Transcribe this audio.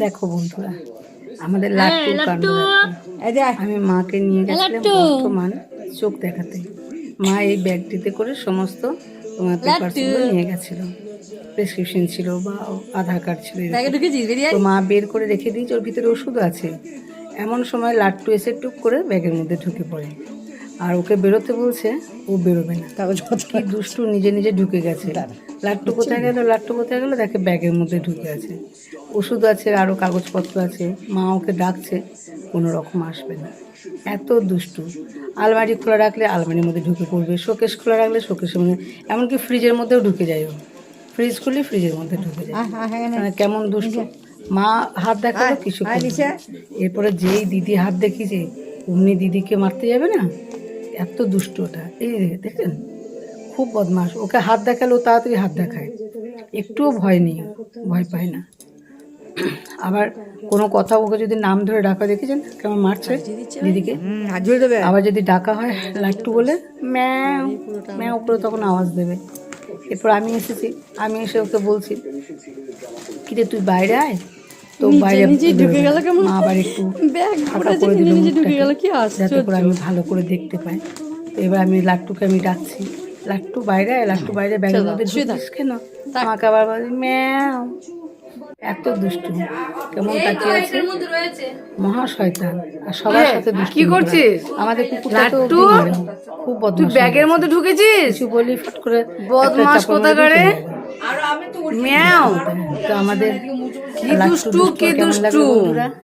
দেখো বন্ধুরা, আমাদের লাট্টু কাণ্ড দেখো। আমি মাকে নিয়ে গেছিলাম বর্তমান চোখ দেখাতে। মা এই ব্যাগটিতে করে সমস্ত তোমার পেপারসগুলো নিয়ে গেছিল। প্রেসক্রিপশন ছিল বা আধার কার্ড ছিল, তো মা বের করে রেখে দিয়েছে, ওর ভিতরে ওষুধ আছে। এমন সময় লাট্টু এসে টুক করে ব্যাগের মধ্যে ঢুকে পড়ে, আর ওকে বেরোতে বলছে, ও বেরোবে না। কি দুষ্টু, নিজে নিজে ঢুকে গেছে। লাট্টু কোথায় গেল, লাট্টু কোথায় গেল, দেখে ব্যাগের মধ্যে ঢুকে আছে। ওষুধ আছে, আরও কাগজপত্র আছে। মা ওকে ডাকছে, কোনো রকম আসবে না। এত দুষ্টু। আলমারি খোলা রাখলে আলমারির মধ্যে ঢুকে পড়বে, শোকেস খোলা রাখলে শোকেসের মধ্যে, এমনকি ফ্রিজের মধ্যেও ঢুকে যায়। ও ফ্রিজ খুললে ফ্রিজের মধ্যে ঢুকে যায়। কেমন দুষ্টু। মা হাত দেখালো, কিছু করবে না। এরপরে যেই দিদি হাত দেখিয়েছে, অমনি দিদিকে মারতে যাবে না, এত দুষ্টু ওটা। এই দেখেন, খুব বদমাস। ওকে হাত দেখালে ও তাড়াতাড়ি হাত দেখায়, একটুও ভয় নেই, ভয় পায় না। আবার কোনো কথা ওকে যদি নাম ধরে ডাকা, দেখেছেন কেমন মারছে দিদিকে। আবার যদি ডাকা হয় লাট্টু বলে ম্যাও ম্যাও করে, তখন আওয়াজ দেবে। এরপর আমি এসেছি, আমি এসে ওকে বলছি, কিরে তুই বাইরে আয়। তো বাইরে ঢুকে গেল। মা আবার একটু ফাঁকা করে দিল মুখটাকে, যাতে করে আমি ভালো করে দেখতে পাই। তো এবার আমি লাট্টুকে আমি ডাকছি, লাট্টু বাইরে আয়, লাট্টু বাইরে, ব্যাগের মধ্যে ঢুকিস কেন। আমাকে আবার বলে ম্যাও। এত দুষ্টু, কেমন তাকিয়ে আছে, মহা শয়তান। আর সবার সাথে কি করছিস। আমাদের কুকুরটা তো খুব বদমাশ, ব্যাগের মধ্যে ঢুকেছিস, কিছু বলি ফট করে বদমাশ কোথাকারে ম্যাও। তো আমাদের কি দুষ্টু, কি দুষ্টু।